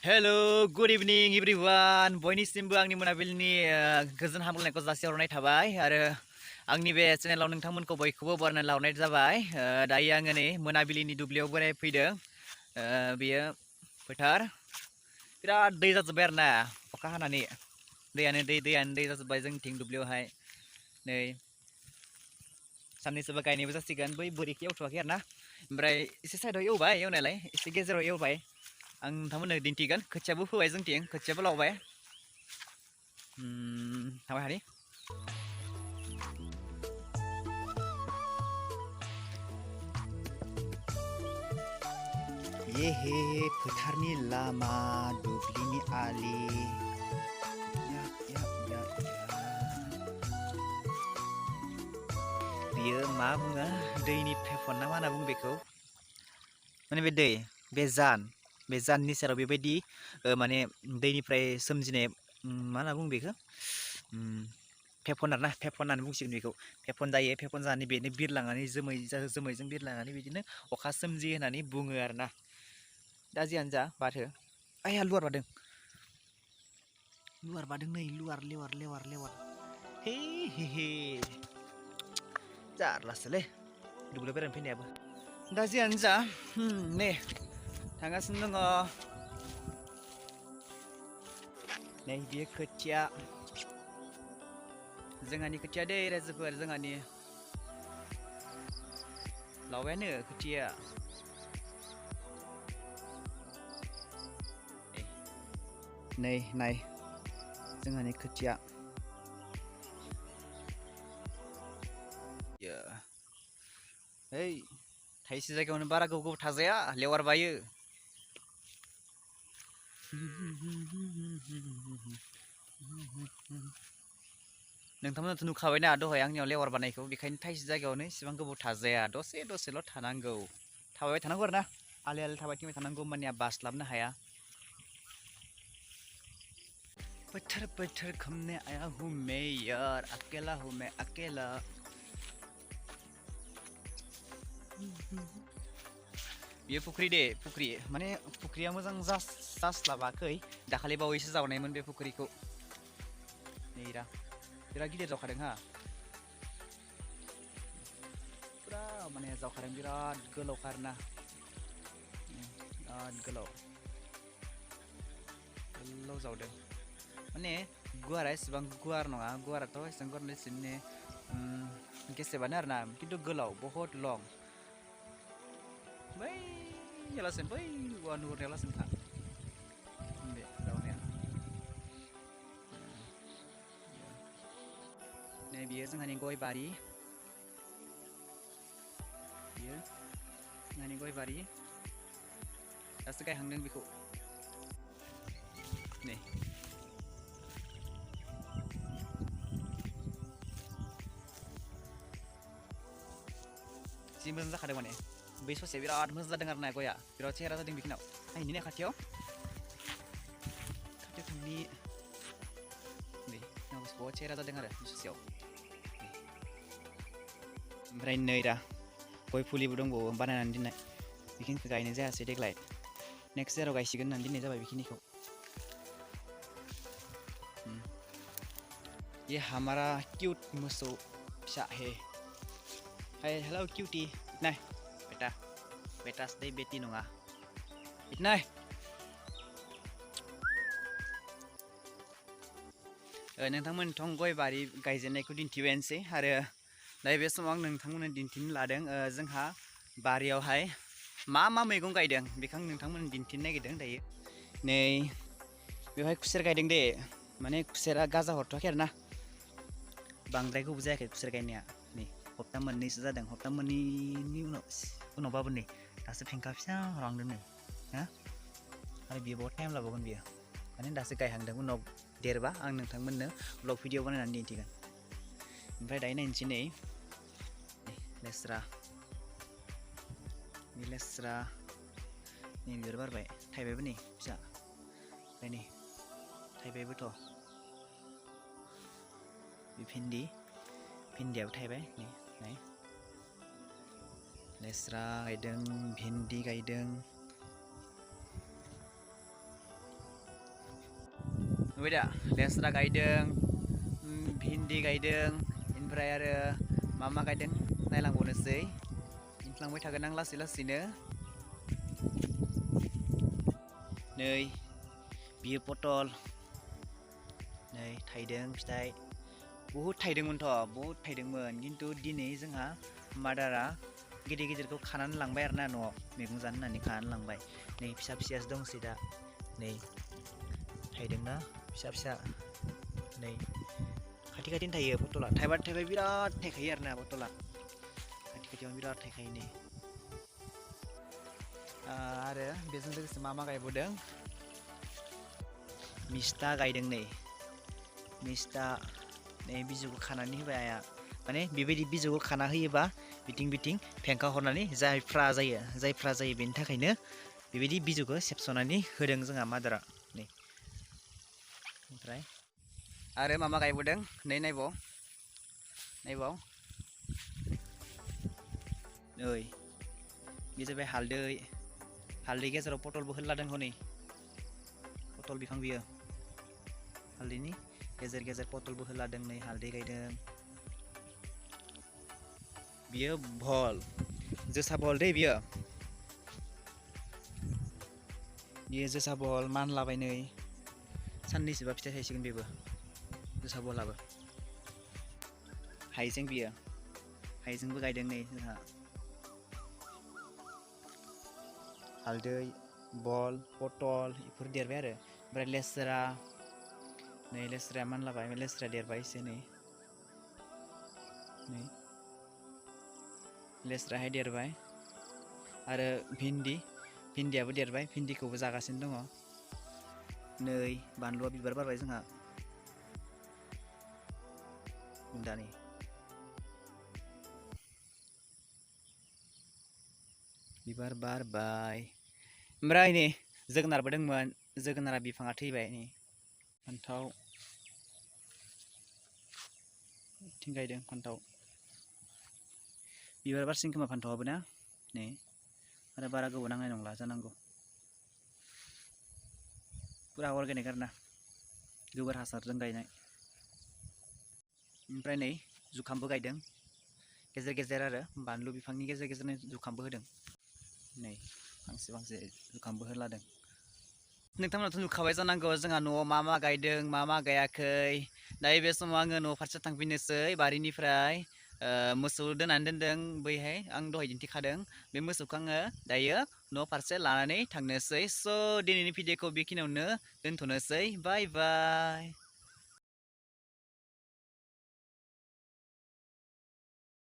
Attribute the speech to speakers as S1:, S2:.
S1: Hello, good evening everyone. बयनिसिमबो आंनि मोनाबिलिनि गोजोन हामलायनायखौ जासिहरनाय थाबाय आरो आंनि बे चेनेलाव नोंथांमोनखौ बयखौबो बरायना लावनाय जाबाय। दायो आङो नै मोनाबिलिनि दुब्लियाव बोराय फैदों। बेयो फोथार बिराद दै जाजोब्बाय आरो ना अखा हानानै दैयानो दै जाजोब्बाय जोंनिथिं दुब्लियावहाय नै साननैसोबा गायनायबो जासिगोन बै बोरिखौ एवथ'वाखै आरो ना ओमफ्राय एसे साइडआव एवबाय एवनायालाय एसे गेजेराव एवबाय आं नोंथांमोननो दिन्थिगोन खोथियाबो फोबाय जोंथिं खोथियाबो लावबाय थाबाय हारि ये फोथारनि लामा दुब्लिनि आलि बियो मा बुङो दैनि फेफन ना मा होनना बुङो बेखौ माने बे दै बे जाननि सेराव बेबायदि माने दैनिफ्राय सोमजिनाय मा होनना बुङो बेखौ फेफन आरोना फेफन होननानै बुंसिगोन बेखौ फेफन जायो फेफन जानानै बेनो बिरलांनानै जोमैजों बिरलांनानै बिदिनो अखा सोमजियो होननानै बुङो आरोना दा जियानो जा बाथो आइया लुवार बादों नै लेवार हे जारलासोलै दुब्लियाव बेरायनो फैनायाबो दा जियानो जा नै थांगासिनो दङ नै बियो खोथिया जोंहानि खोथिया दै रायजोफोर जोंहानि लावबायानो खोथिया नै नाय जोंहानि खोथिया ओइ थाइसे जायगायावनो बारा गोबाव थाजाया लेवार बायो नोंथांमोनाथ' नुखाबायना दहाय आंनियाव लेवार बानायखौ बेखायनो थाइसे जायगायावनो इसेबां गोबाव थाजाया दसेल' थानांगौ थाबाय थानांगौ आरो ना आलि थाबाय थानांगौ होमबानिया बास्लाबनो हाया पत्थर खमने आया हूँ मैं यार अकेला हूँ मैं अकेला बेयो फुख्रि माने फुख्रिया मोजां जास्लाबाखै दाखालि बावैसो जावनायमोन बे फुख्रिखौ नैरा बिराद गिदिर जावखादों हा पुरा माने जावखादों बिराद गोलावखा आरोना बिराद गोलाव जावदों माने गुवारा एसेबां गुवार नङा गुवाराथ' एसेबां गुवार एसेनो गेसेबानो आरोना खिन्थु गोलाव बहुत लं बै हेलासिम बै औवा नुहुरनायावलासिम था बे जावनाया नै बियो जोंहानि गय बारि बियो जोंहानि गय बारि दासो गायहांदों बेखौ नै जि मोजां जाखादों माने बै ससे बिराद मोजां जादों आरो ना गया बिराद सेहेरा जादों बेखिनियाव नायनि खाथियाव थांनि नै बहुत सेहेरा जादों आरो ससेयाव ओमफ्राय नै दा गय फुलिबो दंबावो बानायनानै दोननाय बेखिनिखौ गायनाय जायासै देग्लाय नेक्स्ट इयाराव गायसिगोन होननानै दोननाय जाबाय बेखिनिखौ ये हमारा क्यूट मोसौ फिसा है हेलो क्यूटी इतना बेटा दे बेटी नङा इतना नोंथांमोनथ' गय बारि गायजेननायखौ दिन्थिबायानोसै आरो दा बे समाव आं नोंथांमोननो दिन्थिनो लादों जोंहा बारियावहाय मा मैगं गायदों बेखौ आं नोंथांमोननो दिन्थिनो नागिरदों दायो नै बेवहाय खुसेर गायदों दे माने खुसेरा गाजा हरथ'वाखै आरो ना बांद्राय गोबाव जायाखै खुसेर गायनाया नै हप्ता मोननैसो जादों हप्ता मोननैनि उनावबाबो नै दासो फेंखा फिसा हरहांदों नै हा आरो बियो बहुत टाइम लाबावगोन बियो माने दासो गायहांदों उनाव देरबा आं नोंथांमोननो ब्लग भिडिअ बानायनानै दिन्थिगोन ओमफ्राय दायो नायनोसै नै लेस्रा नै बिबार बारबाय थाइबायबो नै फिसा ओमफ्राय नै थाइबायबोथ' बे भिन्दियाबो थाइबाय नै लेस्रा गायदों भिन्दि गायदों नुबाय दा लेस्रा गायदों भिन्दि गायदों ओमफ्राय आरो मा गायदों नायलांबावनोसै दिन्थिलांबाय थागोन आं लासै लासैनो नै बियो पटल नै थाइदों फिथाइ बहुद थाइदोंमोन खिन्थु दिनै जोंहा मादारा गिदिरखौ खानानै लांबाय आरोना न'आव मैगं जानो होननानै खानानै लांबाय नै फिसासो दंसै दा नै थाइदोंना फिसा नै खाथिनो थायो पटला थाइबाय बिराद थाइखायो आरोना पटला खाथियावनो बिराद थाइखायो नै आरो बेजों लोगोसे मा गायबावदों मिस्था गायदों नै मिस्था नै बिजौखौ खानानै होबाय आइया माने बेबायदि बिजौखौ खाना होयोबा बिथिं फेंखा हरनानै जायफ्रा जायो बेनि थाखायनो बेबायदि बिजौखौ सेबस'नानै होदों जोंहा मादारा नै ओमफ्राय आरो मा गायबावदों नै नायबाव नै बे जाबाय हालदै गेजेराव पटलबो होलादों हनै पटल बिफां बियो हालदैनि गेजेर पटलबो होलादों नै हालदै गायदों बियो भल जोसा भल दै बियो जोसा भल मानलाबाय नै साननैसोबा फिथाइ थायसिगोन बेबो जोसा भलाबो हाइजें बियो हाइजेंबो गायदों नै जोंहा हालदै भल पटल बेफोर देरबाय आरो ओमफ्राय लेस्रा नै लेस्राया मानलाबाय लेस्रा देरबाय एसे नै लेस्राहाय देरबाय आरो भिन्दियाबो देरबाय भिन्दिखौबो जागासिनो दङ नै बानलुआ बिबार बारबाय जोंहा दा नै बिबार बारबाय ओमफ्राय नै जोगोनारबो दंमोन जोगोनारा बिफाङा थैबाय नै फान्थाव थिं गायदों फान्थाव बिबार बारसिगोन खोमा फान्थावाबो ना नै आरो बारा गोबाव नांनाय नंला जानांगौ पुरा अर्गेनिक आरोना गोबोर हासारजों गायनाय ओमफ्राय नै जुखामबो गायदों गेजेर आरो बानलु बिफांनि गेजेर जुखामबो होदों नै फांसे जुखामबो होलादों नोंथांमोनाथ' नुखाबाय जानांगौ जोंहा न'आव मा गायदों मा गायाखै दायो बे समाव आङो न' फारसे थांफिननोसै बारिनिफ्राय मोसौ दोननानै दोनदों बैहाय आं दहाय दिन्थिखादों बे मोसौखौ आङो दायो न' फारसे लानानै थांनोसै स' दिनैनि भिडिअखौ बेखिनियावनो दोनथ'नोसै बाय बाय